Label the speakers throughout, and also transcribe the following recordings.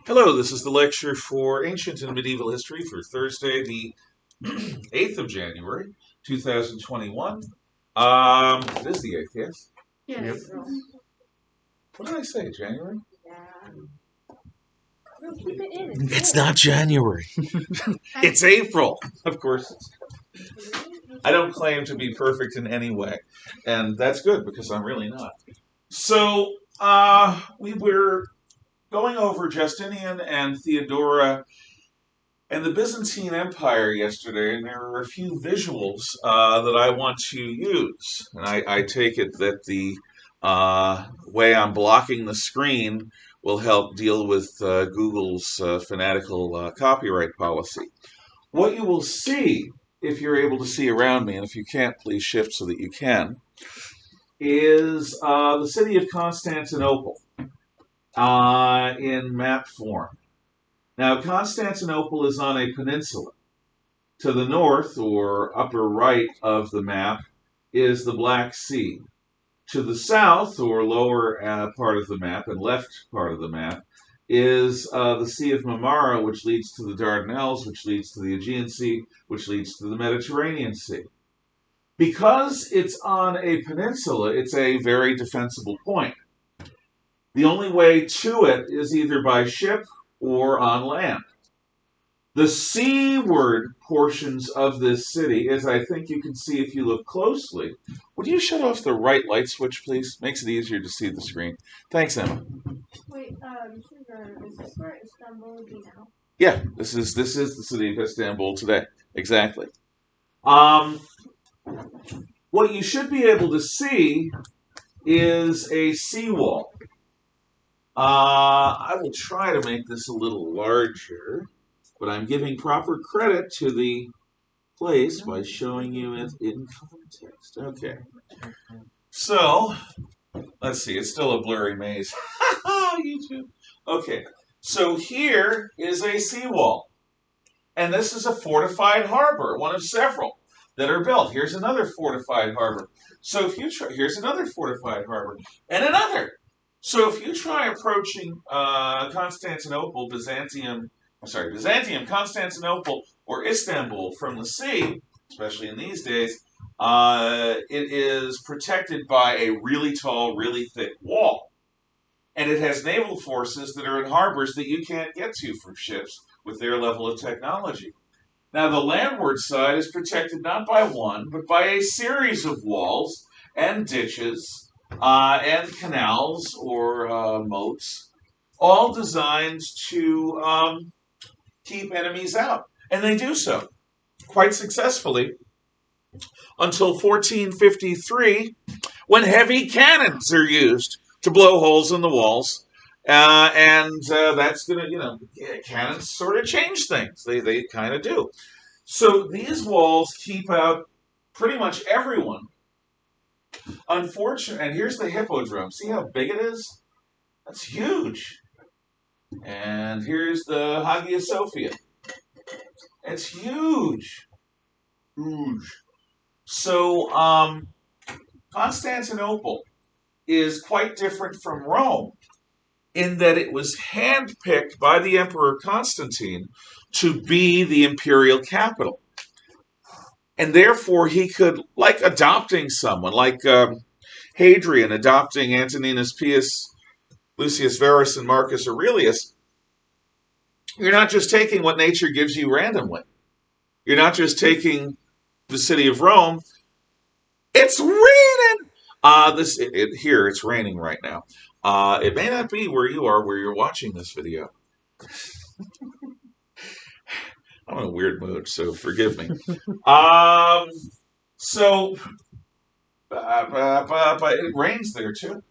Speaker 1: Hello, this is the lecture for Ancient and Medieval History for Thursday, the 8th of January, 2021. It is the 8th, yes?
Speaker 2: Yes.
Speaker 1: What did I say, January?
Speaker 2: Yeah. We'll keep it in.
Speaker 1: It's not January. It's April. Of course. I don't claim to be perfect in any way, and that's good because I'm really not. So, we were going over Justinian and Theodora and the Byzantine Empire yesterday, and there are a few visuals that I want to use. And I take it that the way I'm blocking the screen will help deal with Google's fanatical copyright policy. What you will see, if you're able to see around me, and if you can't, please shift so that you can, is the city of Constantinople in map form. Now, Constantinople is on a peninsula. To the north, or upper right of the map, is the Black Sea. To the south, or lower part of the map and left part of the map, is the Sea of Marmara, which leads to the Dardanelles, which leads to the Aegean Sea, which leads to the Mediterranean Sea. Because it's on a peninsula, it's a very defensible point. The only way to it is either by ship or on land. The seaward portions of this city, as I think you can see if you look closely. Would you shut off the right light switch, please? Makes it easier to see the screen. Thanks, Emma.
Speaker 2: Wait, is this where Istanbul would be now?
Speaker 1: Yeah, this is the city of Istanbul today. Exactly. What you should be able to see is a seawall. I will try to make this a little larger, but I'm giving proper credit to the place by showing you it in context. Okay. So, let's see. It's still a blurry maze. YouTube. Okay. So here is a seawall. And this is a fortified harbor, one of several that are built. Here's another fortified harbor. So if you try, here's another fortified harbor, and another. So if you try approaching Byzantium, Constantinople, or Istanbul from the sea, especially in these days, it is protected by a really tall, really thick wall. And it has naval forces that are in harbors that you can't get to from ships with their level of technology. Now, the landward side is protected not by one, but by a series of walls and ditches and canals or moats, all designed to keep enemies out. And they do so quite successfully until 1453, when heavy cannons are used to blow holes in the walls. That's going to, cannons sort of change things. They kind of do. So these walls keep out pretty much everyone. Unfortunately, and here's the Hippodrome. See how big it is? That's huge. And here's the Hagia Sophia. It's huge. Huge. So, Constantinople is quite different from Rome in that it was handpicked by the Emperor Constantine to be the imperial capital. And therefore, he could, like adopting someone, like Hadrian adopting Antoninus Pius, Lucius Verus, and Marcus Aurelius, you're not just taking what nature gives you randomly. You're not just taking the city of Rome. It's raining! Here, it's raining right now. It may not be where you are, where you're watching this video. I'm in a weird mood, so forgive me. But it rains there too.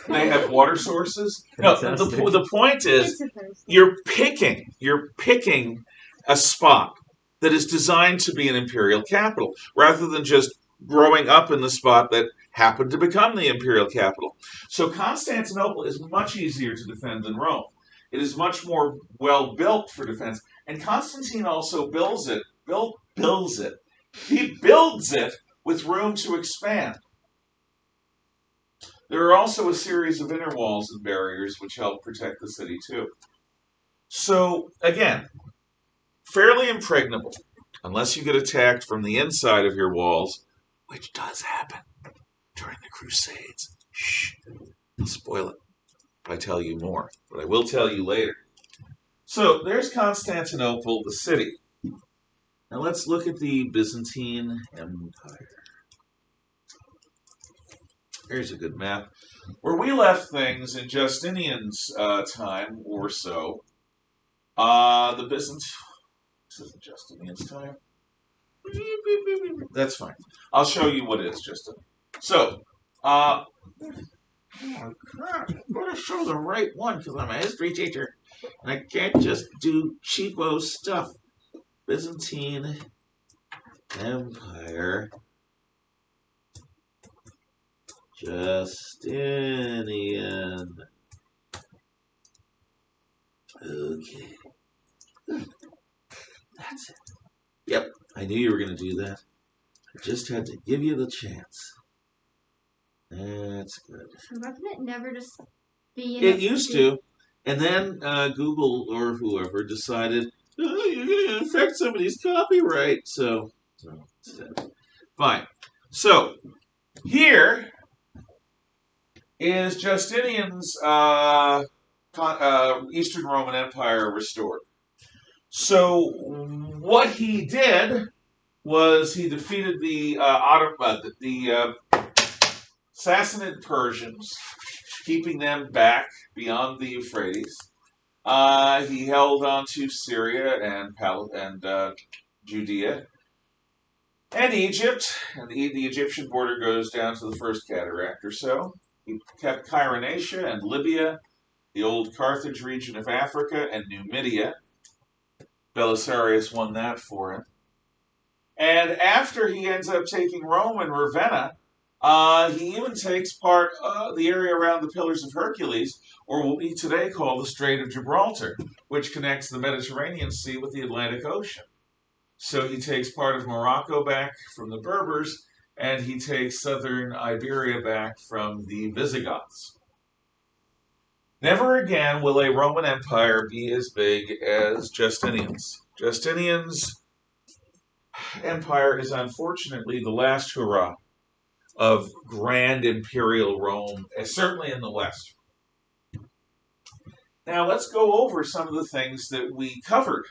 Speaker 1: They have water sources. No, the point is, you're picking a spot that is designed to be an imperial capital, rather than just growing up in the spot that happened to become the imperial capital. So Constantinople is much easier to defend than Rome. It is much more well built for defense. And Constantine also builds it. He builds it with room to expand. There are also a series of inner walls and barriers which help protect the city too. So, again, fairly impregnable, unless you get attacked from the inside of your walls, which does happen during the Crusades. Shh, I'll spoil it if I tell you more, but I will tell you later. So, there's Constantinople, the city. Now let's look at the Byzantine Empire. Here's a good map. Where we left things in Justinian's time or so, the Byzantine... This isn't Justinian's time. That's fine. I'll show you what is, Justin. So, oh my God, I'm going to show the right one because I'm a history teacher. And I can't just do cheapo stuff. Byzantine Empire. Justinian. Okay. That's it. Yep, I knew you were going to do that. I just had to give you the chance. That's good.
Speaker 2: Why can it never just be?
Speaker 1: It used to. And then Google or whoever decided, oh, you're going to affect somebody's copyright. So fine. So, here is Justinian's Eastern Roman Empire restored. So, what he did was he defeated the Sassanid Persians, keeping them back beyond the Euphrates. He held on to Syria and Judea and Egypt, and the Egyptian border goes down to the First Cataract or so. He kept Cyrenaica and Libya, the old Carthage region of Africa, and Numidia. Belisarius won that for him. And after he ends up taking Rome and Ravenna, he even takes part of the area around the Pillars of Hercules, or what we today call the Strait of Gibraltar, which connects the Mediterranean Sea with the Atlantic Ocean. So he takes part of Morocco back from the Berbers, and he takes southern Iberia back from the Visigoths. Never again will a Roman Empire be as big as Justinian's. Justinian's empire is unfortunately the last hurrah of grand imperial Rome, certainly in the West. Now let's go over some of the things that we covered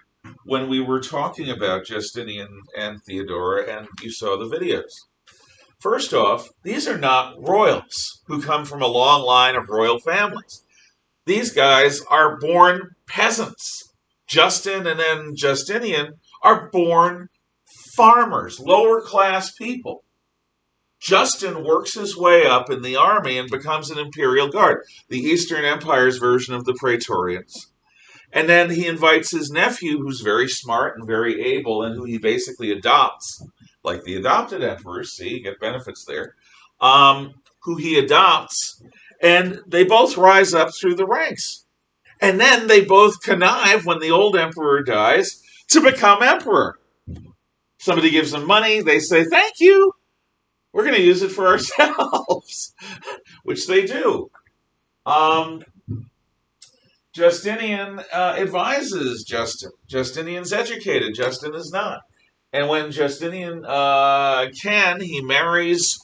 Speaker 1: when we were talking about Justinian and Theodora, and you saw the videos. First off, these are not royals who come from a long line of royal families. These guys are born peasants. Justin and then Justinian are born farmers, lower class people. Justin works his way up in the army and becomes an imperial guard, the Eastern Empire's version of the Praetorians. And then he invites his nephew, who's very smart and very able, and who he basically adopts, like the adopted emperors, see, you get benefits there, who he adopts, and they both rise up through the ranks. And then they both connive, when the old emperor dies, to become emperor. Somebody gives them money, they say, thank you, we're going to use it for ourselves, which they do. Justinian advises Justin. Justinian's educated. Justin is not. And when Justinian can, he marries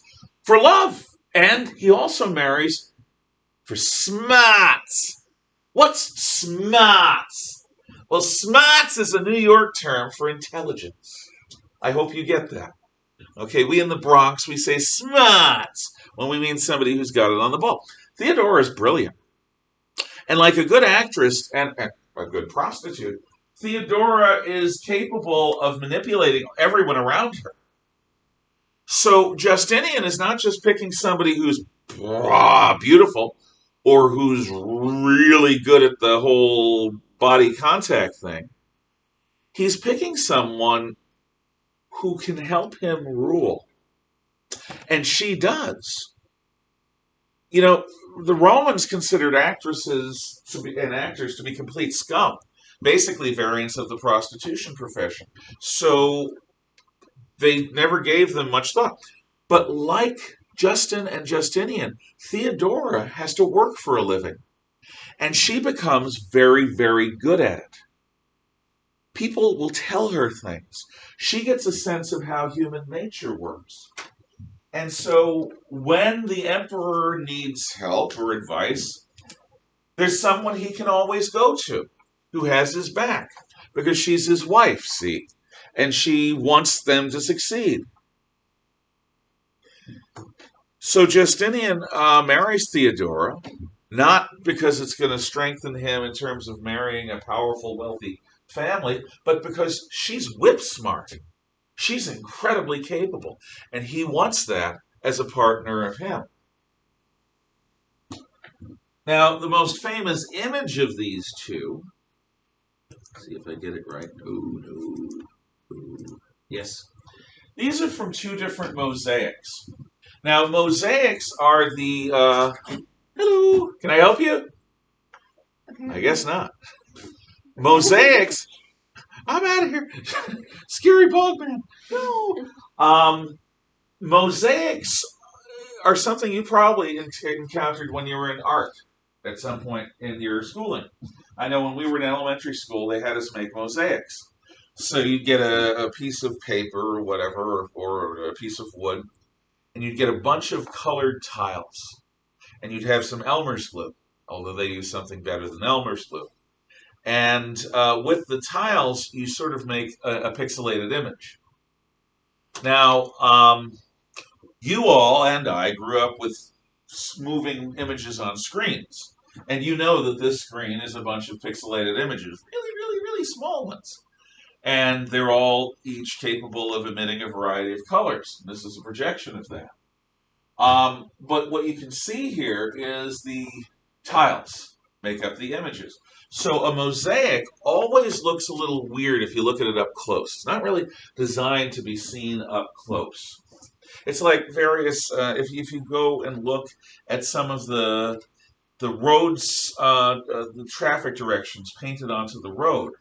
Speaker 1: for love. And he also marries for smarts. What's smarts? Well, smarts is a New York term for intelligence. I hope you get that. Okay, we in the Bronx, we say smarts when we mean somebody who's got it on the ball. Theodora is brilliant. And like a good actress and a good prostitute, Theodora is capable of manipulating everyone around her. So Justinian is not just picking somebody who's beautiful or who's really good at the whole body contact thing. He's picking someone who can help him rule. And she does. You know, the Romans considered actresses and actors to be complete scum, basically variants of the prostitution profession. So they never gave them much thought. But like Justin and Justinian, Theodora has to work for a living. And she becomes very, very good at it. People will tell her things. She gets a sense of how human nature works. And so when the emperor needs help or advice, there's someone he can always go to who has his back because she's his wife, see? And she wants them to succeed. So Justinian marries Theodora, not because it's going to strengthen him in terms of marrying a powerful, wealthy family, but because she's whip smart. She's incredibly capable, and he wants that as a partner of him. Now, the most famous image of these two, let's see if I get it right. No. Yes. These are from two different mosaics. Now, mosaics are the, hello, can I help you? I guess not. Mosaics, I'm out of here. Scary bald man. No. Mosaics are something you probably encountered when you were in art at some point in your schooling. I know when we were in elementary school, they had us make mosaics. So you'd get a piece of paper or whatever, or a piece of wood, and you'd get a bunch of colored tiles. And you'd have some Elmer's glue, although they use something better than Elmer's glue. And with the tiles, you sort of make a pixelated image. Now, you all and I grew up with moving images on screens. And you know that this screen is a bunch of pixelated images, really, really, really small ones. And they're all each capable of emitting a variety of colors. This is a projection of that. But what you can see here is the tiles make up the images. So a mosaic always looks a little weird if you look at it up close. It's not really designed to be seen up close. It's like various, if you go and look at some of the roads, the traffic directions painted onto the road,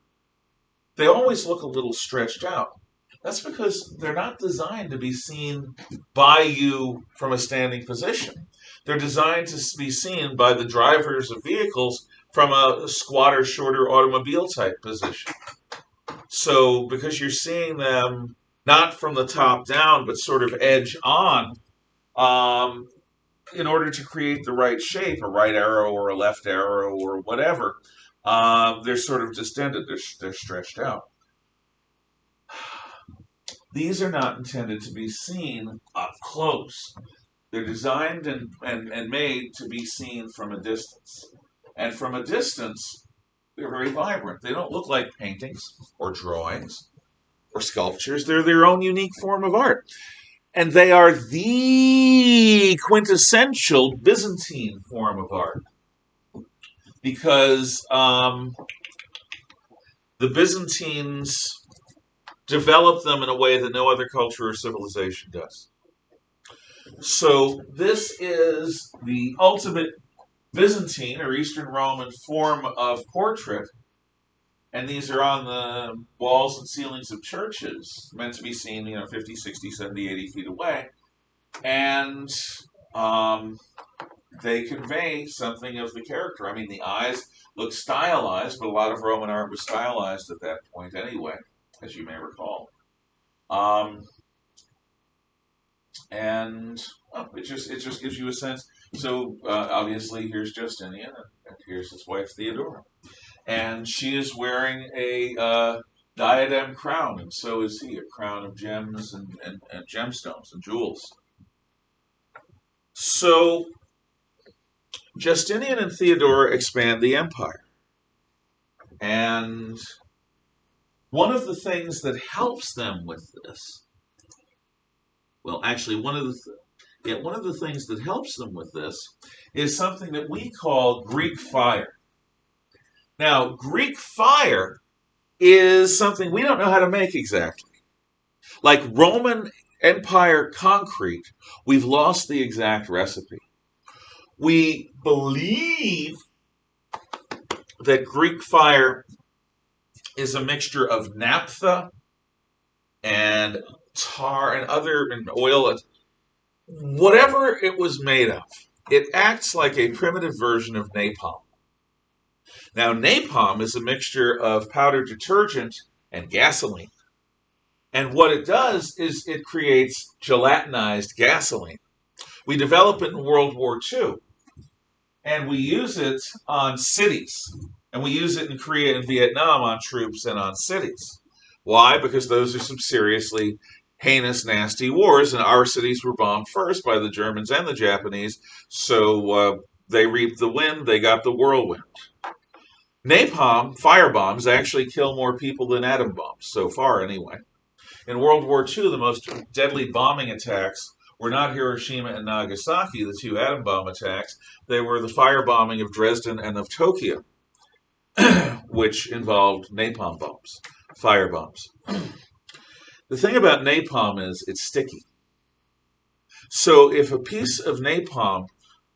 Speaker 1: they always look a little stretched out. That's because they're not designed to be seen by you from a standing position. They're designed to be seen by the drivers of vehicles from a squatter, shorter automobile type position. So because you're seeing them not from the top down, but sort of edge on, in order to create the right shape, a right arrow or a left arrow or whatever, they're sort of distended, they're stretched out. These are not intended to be seen up close. They're designed and made to be seen from a distance. And from a distance, they're very vibrant. They don't look like paintings or drawings or sculptures. They're their own unique form of art. And they are the quintessential Byzantine form of art. Because the Byzantines developed them in a way that no other culture or civilization does. So this is the ultimate Byzantine or Eastern Roman form of portrait, and these are on the walls and ceilings of churches, meant to be seen, 50, 60, 70, 80 feet away, and they convey something of the character. I mean, the eyes look stylized, but a lot of Roman art was stylized at that point anyway, as you may recall. It just gives you a sense. So obviously here's Justinian, and here's his wife Theodora. And she is wearing a diadem crown, and so is he, a crown of gems and gemstones and jewels. So Justinian and Theodora expand the empire. And one of the things that helps them with this, well, actually, one of the things that helps them with this is something that we call Greek fire. Now, Greek fire is something we don't know how to make exactly. Like Roman Empire concrete, we've lost the exact recipe. We believe that Greek fire is a mixture of naphtha and tar and oil, whatever it was made of. It acts like a primitive version of napalm. Now, napalm is a mixture of powdered detergent and gasoline. And what it does is it creates gelatinized gasoline. We develop it in World War II, and we use it on cities. And we use it in Korea and Vietnam on troops and on cities. Why? Because those are some seriously heinous, nasty wars, and our cities were bombed first by the Germans and the Japanese, so they reaped the wind, they got the whirlwind. Napalm, firebombs, actually kill more people than atom bombs, so far anyway. In World War II, the most deadly bombing attacks were not Hiroshima and Nagasaki, the two atom bomb attacks. They were the firebombing of Dresden and of Tokyo, which involved napalm bombs, firebombs. The thing about napalm is it's sticky. So if a piece of napalm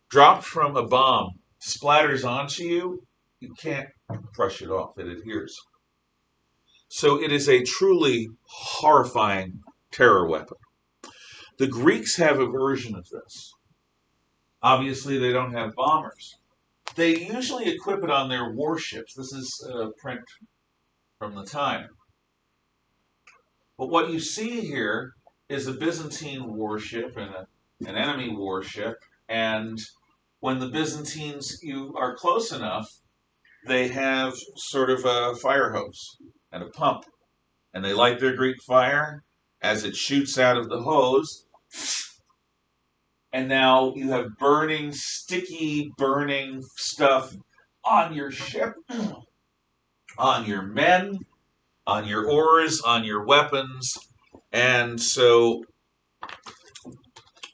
Speaker 1: dropped from a bomb splatters onto you, you can't brush it off. It adheres. So it is a truly horrifying terror weapon. The Greeks have a version of this. Obviously, they don't have bombers. They usually equip it on their warships. This is a print from the time. But what you see here is a Byzantine warship and an enemy warship. And when the Byzantines, you are close enough, they have sort of a fire hose and a pump. And they light their Greek fire as it shoots out of the hose. And now you have burning, sticky, burning stuff on your ship, on your men, on your oars, on your weapons. And so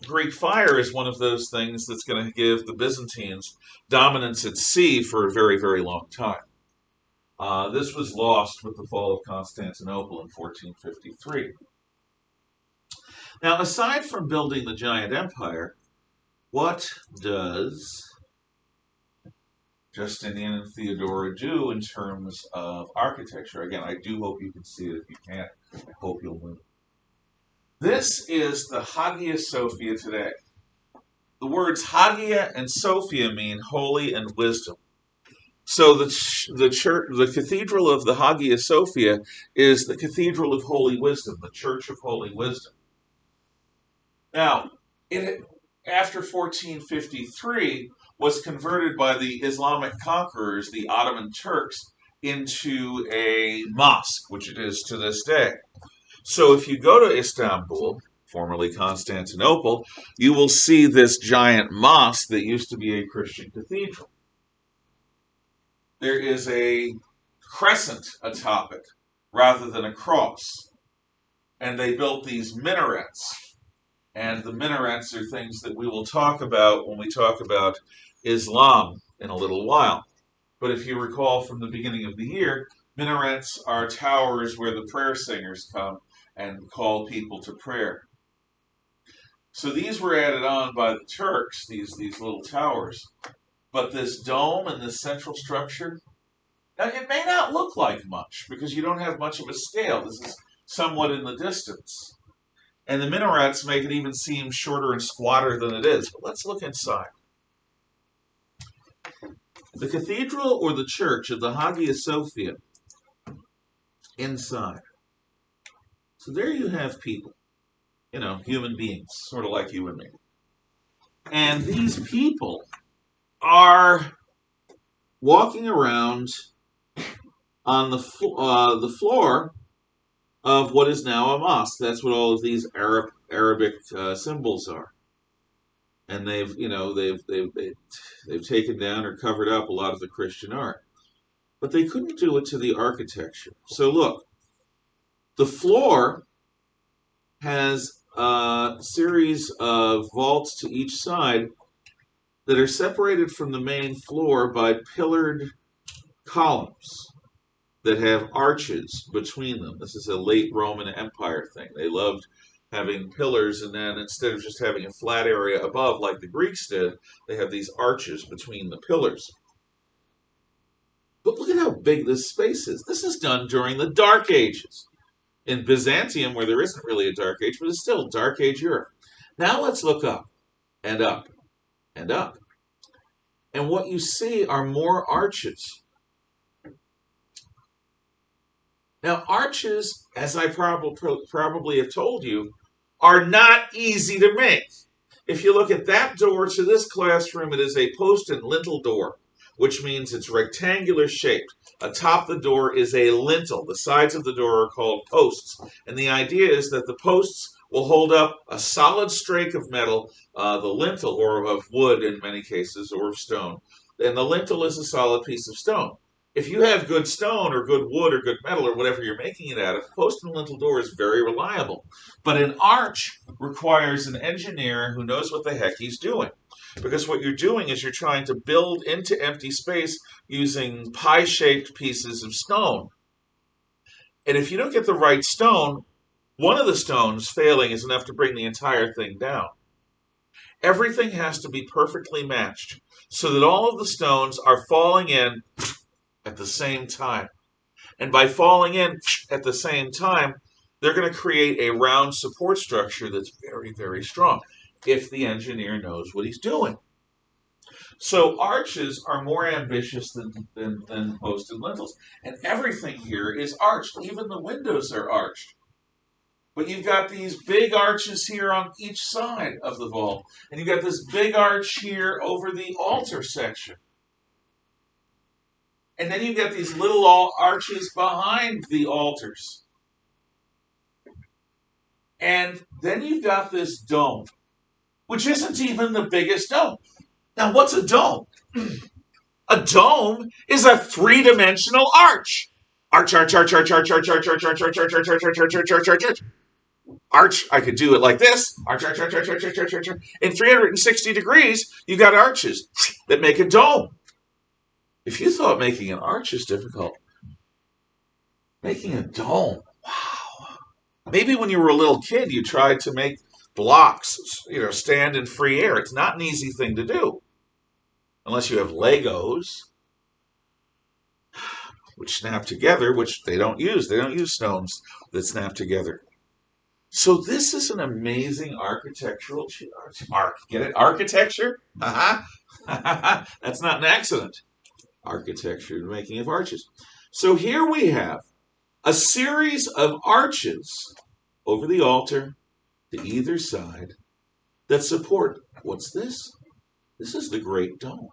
Speaker 1: Greek fire is one of those things that's going to give the Byzantines dominance at sea for a very, very long time. This was lost with the fall of Constantinople in 1453. Now, aside from building the giant empire, what does Justinian Theodora do in terms of architecture? Again, I do hope you can see it. If you can't, I hope you'll move. This is the Hagia Sophia today. The words Hagia and Sophia mean holy and wisdom. So the cathedral of the Hagia Sophia is the cathedral of holy wisdom, the church of holy wisdom. Now, after 1453, was converted by the Islamic conquerors, the Ottoman Turks, into a mosque, which it is to this day. So if you go to Istanbul, formerly Constantinople, you will see this giant mosque that used to be a Christian cathedral. There is a crescent atop it rather than a cross. And they built these minarets. And the minarets are things that we will talk about when we talk about Islam in a little while. But if you recall from the beginning of the year, minarets are towers where the prayer singers come and call people to prayer. So these were added on by the Turks, these little towers. But this dome and this central structure, now it may not look like much because you don't have much of a scale. This is somewhat in the distance. And the minarets make it even seem shorter and squatter than it is. But let's look inside. The cathedral or the church of the Hagia Sophia inside. So there you have people, human beings, sort of like you and me. And these people are walking around on the floor of what is now a mosque. That's what all of these Arabic symbols are. And they've taken down or covered up a lot of the Christian art. But they couldn't do it to the architecture. So look, the floor has a series of vaults to each side that are separated from the main floor by pillared columns that have arches between them. This is a late Roman Empire thing. They loved having pillars, and then instead of just having a flat area above like the Greeks did, they have these arches between the pillars. But look at how big this space is. This is done during the Dark Ages. In Byzantium, where there isn't really a Dark Age, but it's still Dark Age Europe. Now let's look up, and up, and up. And what you see are more arches. Now, arches, as I probably have told you, are not easy to make. If you look at that door to this classroom, it is a post and lintel door, which means it's rectangular shaped. Atop the door is a lintel. The sides of the door are called posts. And the idea is that the posts will hold up a solid strake of metal, the lintel, or of wood in many cases, or of stone. And the lintel is a solid piece of stone. If you have good stone or good wood or good metal or whatever you're making it out of, post and lintel door is very reliable. But an arch requires an engineer who knows what the heck he's doing. Because what you're doing is you're trying to build into empty space using pie-shaped pieces of stone. And if you don't get the right stone, one of the stones failing is enough to bring the entire thing down. Everything has to be perfectly matched so that all of the stones are falling in at the same time. And by falling in at the same time, they're going to create a round support structure that's very, very strong if the engineer knows what he's doing. So arches are more ambitious than posts and lintels. And everything here is arched. Even the windows are arched. But you've got these big arches here on each side of the vault. And you've got this big arch here over the altar section. And then you've got these little arches behind the altars. And then you've got this dome, which isn't even the biggest dome. Now, what's a dome? A dome is a three-dimensional arch. Arch, arch, arch, arch, arch, arch, arch, arch, arch, arch, arch, arch, arch, arch, arch, arch, arch, arch, arch. Arch, I could do it like this. Arch, arch, arch, arch, arch, arch, arch, arch, arch. In 360 degrees, you've got arches that make a dome. If you thought making an arch is difficult, making a dome, wow. Maybe when you were a little kid, you tried to make blocks, stand in free air. It's not an easy thing to do. Unless you have Legos, which snap together, which they don't use. They don't use stones that snap together. So this is an amazing architectural get it? Architecture? That's not an accident. Architecture, making of arches. So here we have a series of arches over the altar to either side that support, what's this? This is the Great Dome.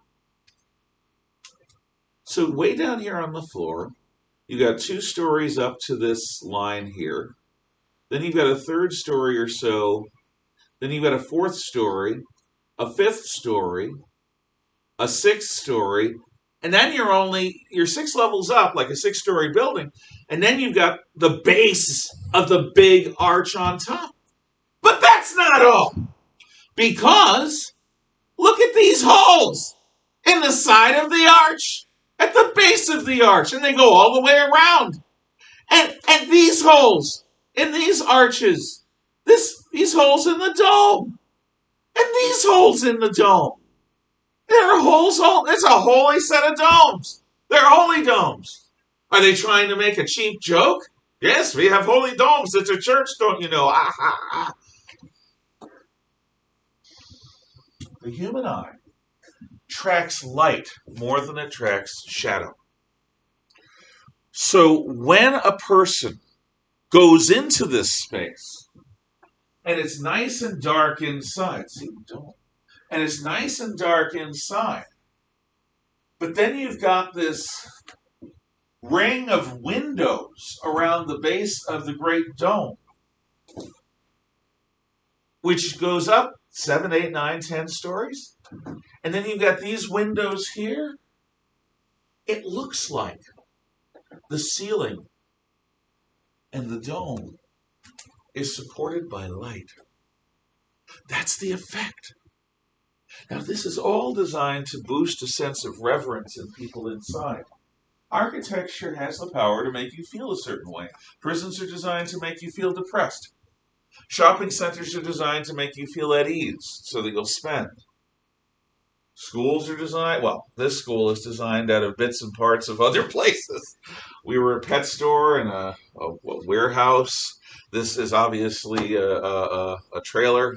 Speaker 1: So way down here on the floor, you got 2 stories up to this line here. Then you've got a 3rd story or so. Then you've got a 4th story, a 5th story, a 6th story, and then you're 6 levels up, like a 6-story building, and then you've got the base of the big arch on top. But that's not all, because look at these holes in the side of the arch, at the base of the arch, and they go all the way around. And these holes in these arches, these holes in the dome, and these holes in the dome. There are holes, it's a holy set of domes. They're holy domes. Are they trying to make a cheap joke? Yes, we have holy domes. It's a church, don't you know? The human eye tracks light more than it tracks shadow. So when a person goes into this space, and it's nice and dark inside, see, don't. And it's nice and dark inside. But then you've got this ring of windows around the base of the Great Dome, which goes up 7, 8, 9, 10 stories. And then you've got these windows here. It looks like the ceiling and the dome is supported by light. That's the effect. Now, this is all designed to boost a sense of reverence in people inside. Architecture has the power to make you feel a certain way. Prisons are designed to make you feel depressed. Shopping centers are designed to make you feel at ease so that you'll spend. Schools are designed, this school is designed out of bits and parts of other places. We were a pet store and a warehouse. This is obviously a trailer.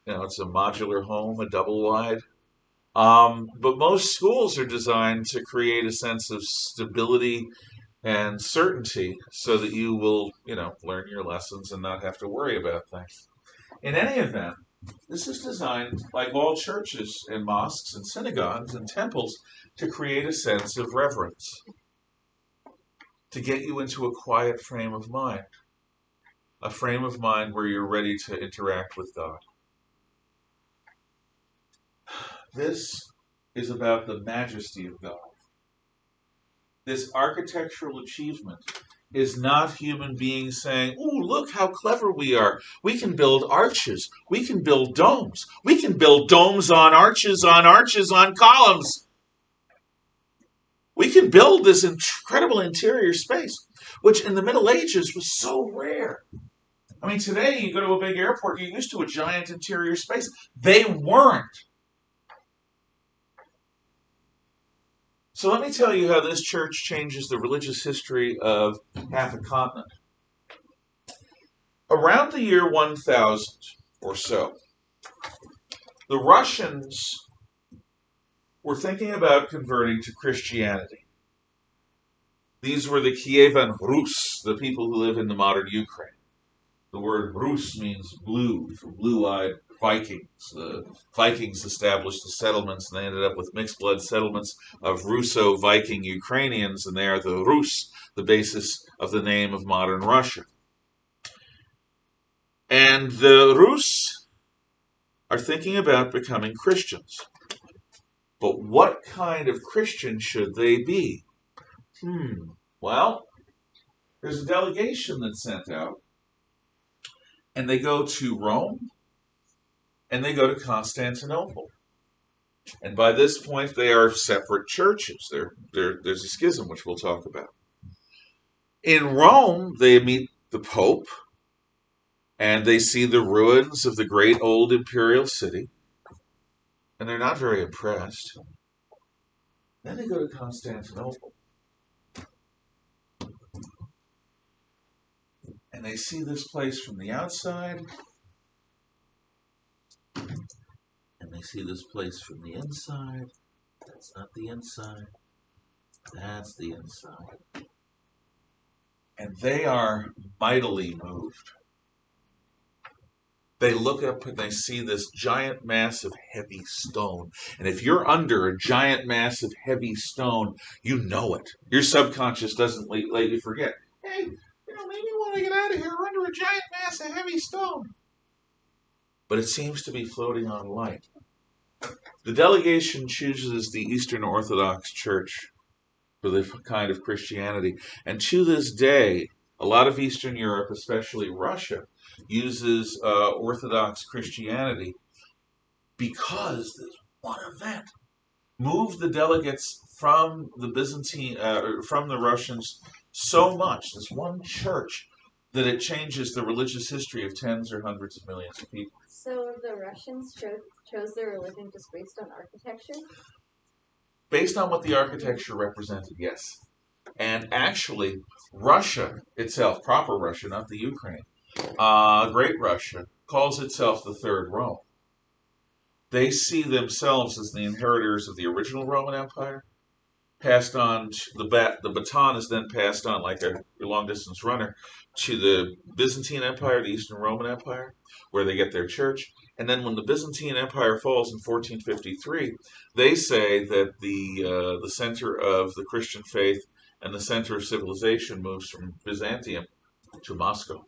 Speaker 1: It's a modular home, a double wide. But most schools are designed to create a sense of stability and certainty so that you will, learn your lessons and not have to worry about things. In any event, this is designed, like all churches and mosques and synagogues and temples, to create a sense of reverence, to get you into a quiet frame of mind, a frame of mind where you're ready to interact with God. This is about the majesty of God. This architectural achievement is not human beings saying, "Oh, look how clever we are. We can build arches. We can build domes. We can build domes on arches, on columns. We can build this incredible interior space," which in the Middle Ages was so rare. I mean, today you go to a big airport, you're used to a giant interior space. They weren't. So let me tell you how this church changes the religious history of half a continent. Around the year 1000 or so, the Russians were thinking about converting to Christianity. These were the Kievan Rus, the people who live in the modern Ukraine. The word Rus means blue, for blue-eyed Vikings. The Vikings established the settlements, and they ended up with mixed-blood settlements of Russo-Viking Ukrainians, and they are the Rus, the basis of the name of modern Russia. And the Rus are thinking about becoming Christians. But what kind of Christian should they be? Well, there's a delegation that's sent out, and they go to Rome, and they go to Constantinople. And by this point, they are separate churches. There's a schism, which we'll talk about. In Rome, they meet the Pope, and they see the ruins of the great old imperial city, and they're not very impressed. Then they go to Constantinople, and they see this place from the outside, and they see this place from the inside. That's not the inside. That's the inside. And they are mightily moved. They look up and they see this giant mass of heavy stone. And if you're under a giant mass of heavy stone, you know it. Your subconscious doesn't let you forget. Hey, maybe you want to get out of here. We're under a giant mass of heavy stone. But it seems to be floating on light. The delegation chooses the Eastern Orthodox Church for the kind of Christianity. And to this day, a lot of Eastern Europe, especially Russia, uses Orthodox Christianity because this one event moved the delegates from the from the Russians so much, this one church, that it changes the religious history of tens or hundreds of millions of people.
Speaker 2: So the Russians chose their religion just based on architecture?
Speaker 1: Based on what the architecture represented, yes. And actually, Russia itself, proper Russia, not the Ukraine, Great Russia, calls itself the Third Rome. They see themselves as the inheritors of the original Roman Empire. Passed on, the baton is then passed on like a long-distance runner to the Byzantine Empire, the Eastern Roman Empire, where they get their church. And then when the Byzantine Empire falls in 1453, they say that the center of the Christian faith and the center of civilization moves from Byzantium to Moscow.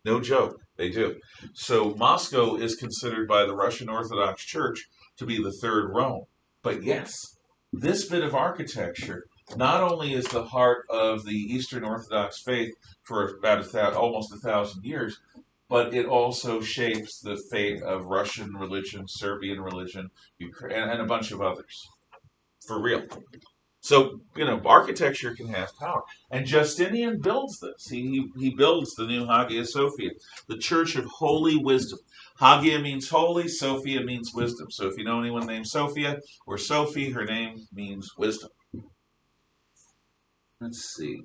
Speaker 1: No joke, they do. So Moscow is considered by the Russian Orthodox Church to be the Third Rome. But yes, this bit of architecture not only is the heart of the Eastern Orthodox faith for about almost 1,000 years, but it also shapes the fate of Russian religion, Serbian religion, and a bunch of others. For real. So, architecture can have power. And Justinian builds this. He builds the new Hagia Sophia, the Church of Holy Wisdom. Hagia means holy, Sophia means wisdom. So if you know anyone named Sophia or Sophie, her name means wisdom. Let's see.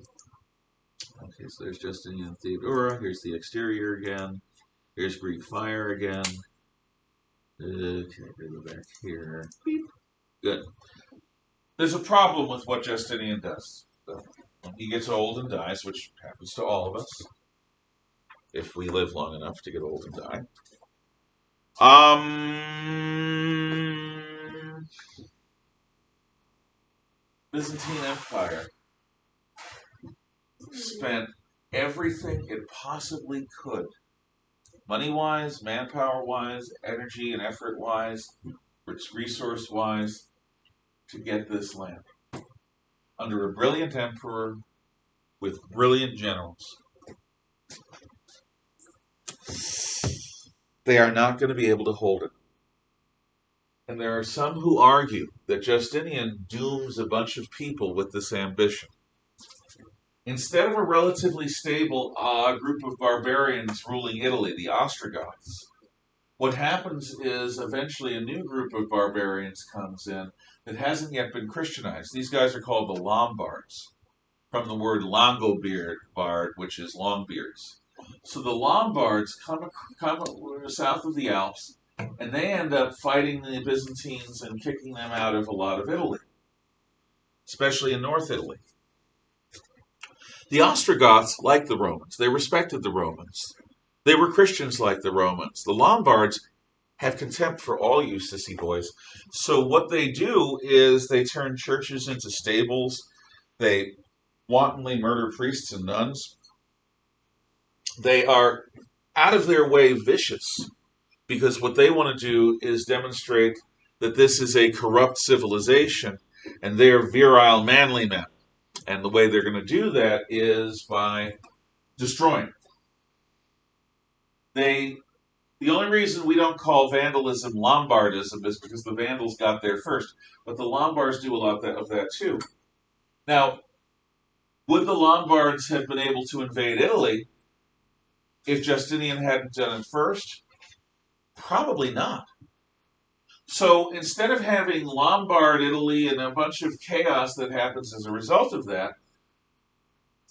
Speaker 1: Okay, so there's Justinian Theodora. Here's the exterior again. Here's Greek fire again. Okay, go back here. Beep. Good. There's a problem with what Justinian does. So when he gets old and dies, which happens to all of us, if we live long enough to get old and die. Byzantine Empire spent everything it possibly could, money-wise, manpower-wise, energy and effort-wise, resource-wise, to get this land under a brilliant emperor with brilliant generals. They are not going to be able to hold it. And there are some who argue that Justinian dooms a bunch of people with this ambition. Instead of a relatively stable group of barbarians ruling Italy, the Ostrogoths, what happens is eventually a new group of barbarians comes in that hasn't yet been Christianized. These guys are called the Lombards, from the word Longobard, which is longbeards. So the Lombards come south of the Alps, and they end up fighting the Byzantines and kicking them out of a lot of Italy, especially in North Italy. The Ostrogoths liked the Romans. They respected the Romans. They were Christians like the Romans. The Lombards have contempt for all you sissy boys. So what they do is they turn churches into stables. They wantonly murder priests and nuns. They are out of their way vicious, because what they want to do is demonstrate that this is a corrupt civilization and they are virile, manly men. And the way they're going to do that is by destroying. The only reason we don't call vandalism Lombardism is because the Vandals got there first. But the Lombards do a lot of that too. Now, would the Lombards have been able to invade Italy if Justinian hadn't done it first? Probably not. So instead of having Lombard Italy and a bunch of chaos that happens as a result of that,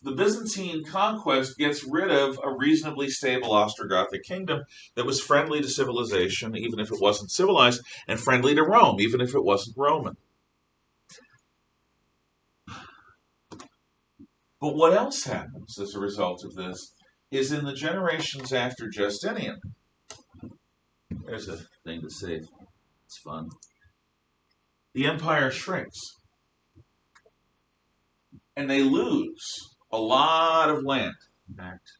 Speaker 1: the Byzantine conquest gets rid of a reasonably stable Ostrogothic kingdom that was friendly to civilization, even if it wasn't civilized, and friendly to Rome, even if it wasn't Roman. But what else happens as a result of this is in the generations after Justinian, there's a thing to save. It's fun. The empire shrinks. And they lose a lot of land. In fact,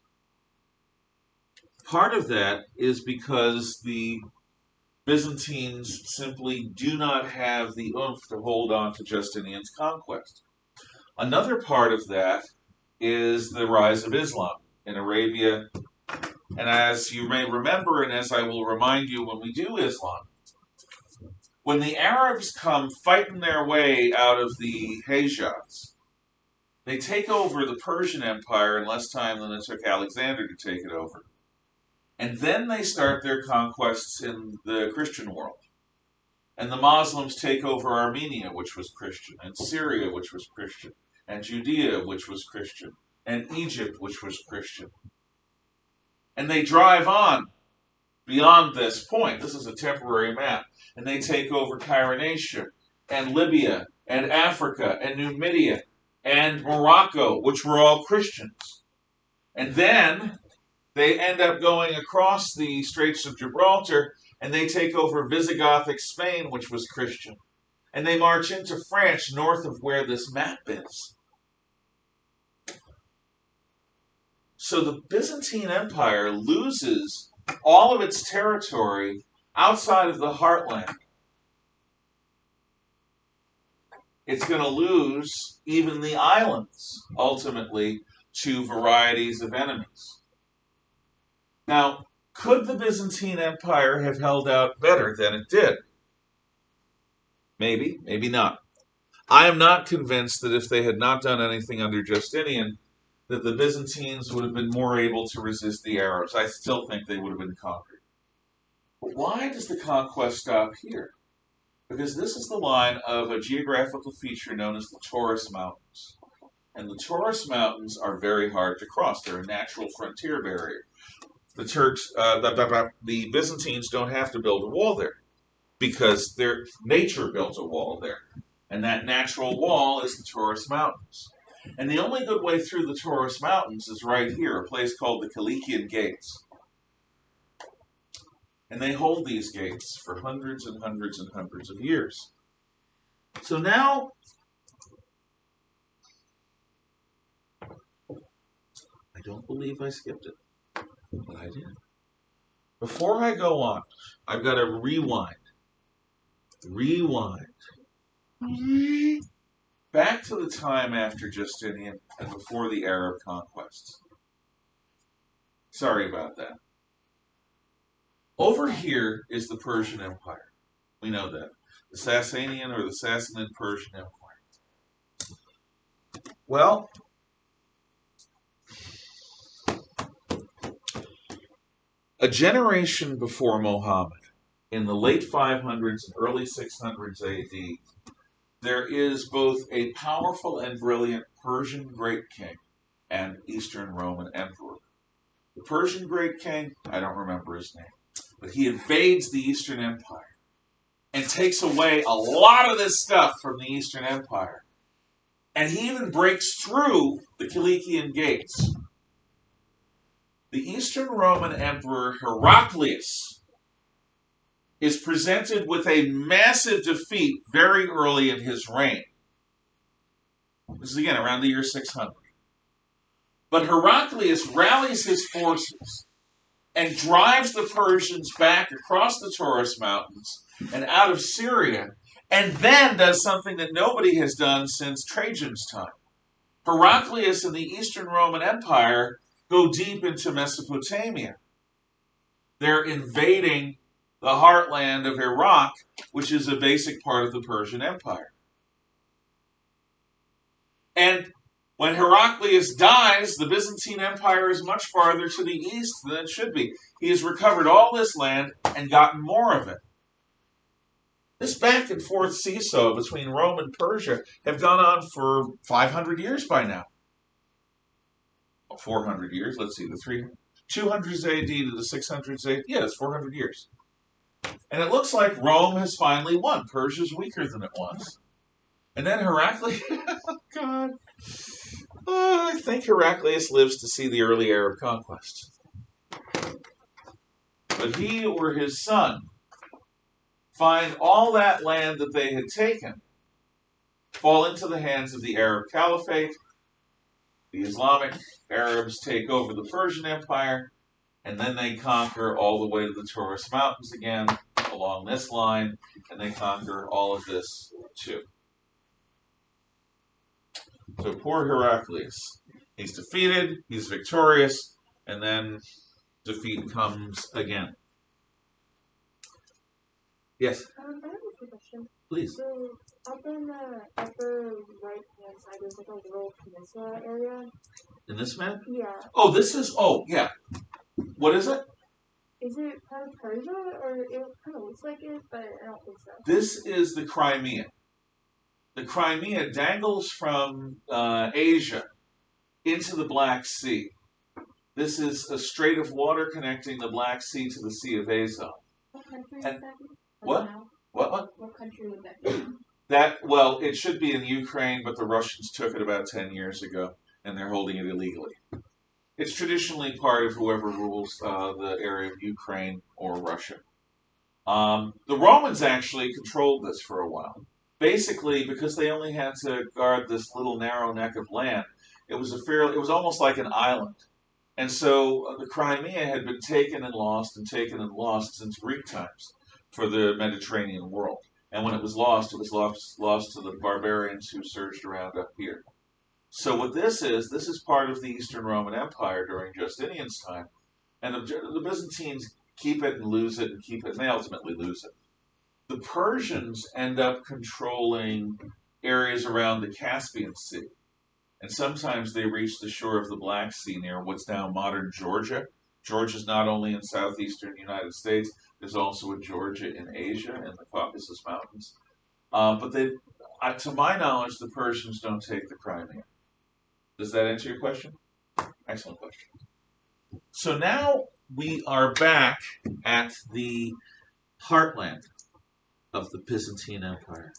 Speaker 1: part of that is because the Byzantines simply do not have the oomph to hold on to Justinian's conquest. Another part of that is the rise of Islam in Arabia. And as you may remember, and as I will remind you when we do Islam, when the Arabs come fighting their way out of the Hagias, they take over the Persian Empire in less time than it took Alexander to take it over. And then they start their conquests in the Christian world. And the Muslims take over Armenia, which was Christian, and Syria, which was Christian, and Judea, which was Christian, and Egypt, which was Christian. And they drive on beyond this point. This is a temporary map. And they take over Cyrenaica, and Libya, and Africa, and Numidia, and Morocco, which were all Christians. And then they end up going across the Straits of Gibraltar, and they take over Visigothic Spain, which was Christian. And they march into France, north of where this map is. So the Byzantine Empire loses all of its territory outside of the heartland. It's going to lose even the islands, ultimately, to varieties of enemies. Now, could the Byzantine Empire have held out better than it did? Maybe, maybe not. I am not convinced that if they had not done anything under Justinian, that the Byzantines would have been more able to resist the Arabs. I still think they would have been conquered. But why does the conquest stop here? Because this is the line of a geographical feature known as the Taurus Mountains. And the Taurus Mountains are very hard to cross. They're a natural frontier barrier. The Byzantines don't have to build a wall there because their nature built a wall there. And that natural wall is the Taurus Mountains. And the only good way through the Taurus Mountains is right here, a place called the Kilikian Gates. And they hold these gates for hundreds and hundreds and hundreds of years. So now, I don't believe I skipped it, but I did. Before I go on, I've got to rewind. Back to the time after Justinian and before the Arab conquests. Sorry about that. Over here is the Persian Empire. We know that. The Sasanian or the Sassanid Persian Empire. Well, a generation before Muhammad, in the late 500s and early 600s AD, there is both a powerful and brilliant Persian great king and Eastern Roman emperor. The Persian great king, I don't remember his name, but he invades the Eastern Empire and takes away a lot of this stuff from the Eastern Empire. And he even breaks through the Kilikian Gates. The Eastern Roman Emperor Heraclius is presented with a massive defeat very early in his reign. This is again around the year 600. But Heraclius rallies his forces and drives the Persians back across the Taurus Mountains and out of Syria, and then does something that nobody has done since Trajan's time. Heraclius and the Eastern Roman Empire go deep into Mesopotamia. They're invading the heartland of Iraq, which is a basic part of the Persian Empire. And when Heraclius dies, the Byzantine Empire is much farther to the east than it should be. He has recovered all this land and gotten more of it. This back and forth seesaw between Rome and Persia have gone on for 500 years by now. 400 years, let's see, the 200s AD to the 600s AD. Yeah, it's 400 years. And it looks like Rome has finally won. Persia's weaker than it was. And then Heraclius, oh God. I think Heraclius lives to see the early Arab conquest. But he or his son find all that land that they had taken fall into the hands of the Arab Caliphate. The Islamic Arabs take over the Persian Empire, and then they conquer all the way to the Taurus Mountains again, along this line, and they conquer all of this too. So poor Heraclius. He's defeated, he's victorious, and then defeat comes again. Yes?
Speaker 2: I have a question.
Speaker 1: Please.
Speaker 2: So, up in the upper right-hand side, there's like a little peninsula area.
Speaker 1: In this map?
Speaker 2: Yeah.
Speaker 1: Oh, this is, oh, yeah. What is it?
Speaker 2: Is it part of Persia, or it kind of looks like it, but I don't think so.
Speaker 1: This is the Crimea. The Crimea dangles from Asia into the Black Sea. This is a strait of water connecting the Black Sea to the Sea of Azov.
Speaker 2: What country would that be?
Speaker 1: What?
Speaker 2: What country would that be?
Speaker 1: Well, it should be in Ukraine, but the Russians took it about 10 years ago, and they're holding it illegally. It's traditionally part of whoever rules the area of Ukraine or Russia. The Romans actually controlled this for a while. Basically, because they only had to guard this little narrow neck of land, it was almost like an island. And so the Crimea had been taken and lost since Greek times for the Mediterranean world. And when it was lost to the barbarians who surged around up here. So what this is part of the Eastern Roman Empire during Justinian's time. And the Byzantines keep it and lose it and keep it, and they ultimately lose it. The Persians end up controlling areas around the Caspian Sea. And sometimes they reach the shore of the Black Sea near what's now modern Georgia. Georgia's not only in southeastern United States, there's also a Georgia in Asia and the Caucasus Mountains. But to my knowledge, the Persians don't take the Crimea. Does that answer your question? Excellent question. So now we are back at the heartland of the Byzantine Empire.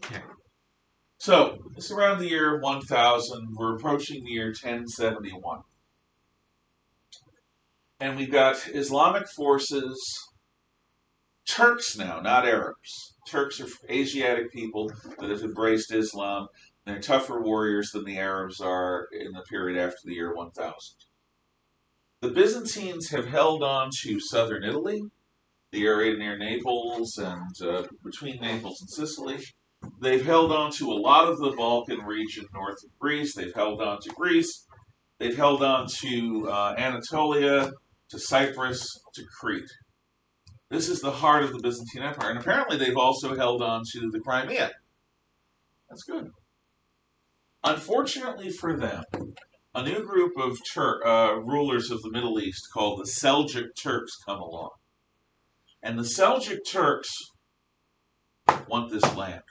Speaker 1: Okay. So, it's around the year 1000. We're approaching the year 1071. And we've got Islamic forces, Turks now, not Arabs. Turks are Asiatic people that have embraced Islam. They're tougher warriors than the Arabs are in the period after the year 1000. The Byzantines have held on to southern Italy, the area near Naples and between Naples and Sicily. They've held on to a lot of the Balkan region north of Greece. They've held on to Greece. They've held on to Anatolia, to Cyprus, to Crete. This is the heart of the Byzantine Empire. And apparently they've also held on to the Crimea. That's good. Unfortunately for them, a new group of rulers of the Middle East called the Seljuk Turks come along. And the Seljuk Turks want this land.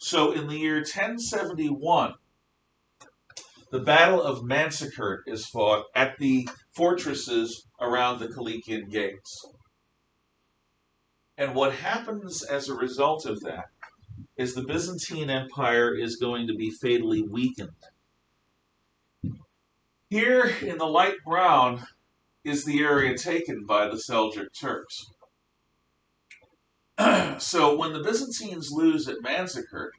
Speaker 1: So in the year 1071, the Battle of Manzikert is fought at the fortresses around the Kilikkian gates. And what happens as a result of that is the Byzantine Empire is going to be fatally weakened. Here in the light brown is the area taken by the Seljuk Turks. So when the Byzantines lose at Manzikert,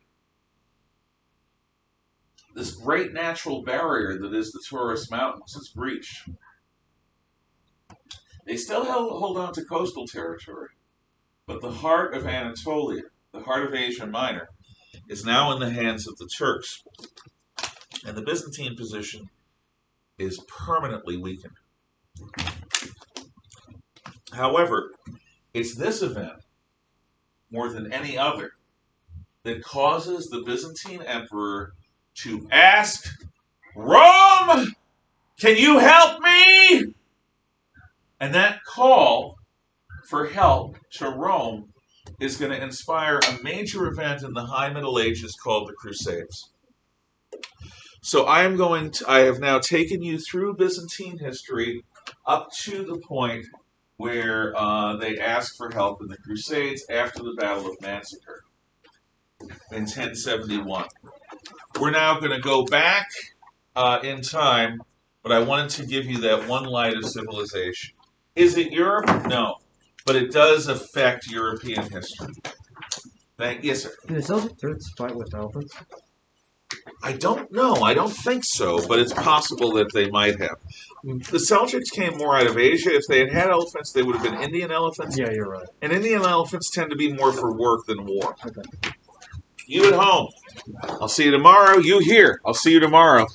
Speaker 1: this great natural barrier that is the Taurus Mountains is breached. They still hold on to coastal territory, but the heart of Anatolia, the heart of Asia Minor, is now in the hands of the Turks. And the Byzantine position is permanently weakened. However, it's this event, more than any other, that causes the Byzantine emperor to ask, Rome, can you help me? And that call for help to Rome is going to inspire a major event in the High Middle Ages called the Crusades. So I have now taken you through Byzantine history up to the point where they asked for help in the Crusades after the Battle of Manzikert in 1071. We're now going to go back in time, but I wanted to give you that one light of civilization. Is it Europe? No, but it does affect European history. Yes, sir.
Speaker 3: Did the Celtic Turks fight with elephants?
Speaker 1: I don't know. I don't think so, but it's possible that they might have. The Seljuks came more out of Asia. If they had had elephants, they would have been Indian elephants.
Speaker 3: Yeah, you're right.
Speaker 1: And Indian elephants tend to be more for work than war.
Speaker 3: Okay.
Speaker 1: You at home. I'll see you tomorrow. You here. I'll see you tomorrow.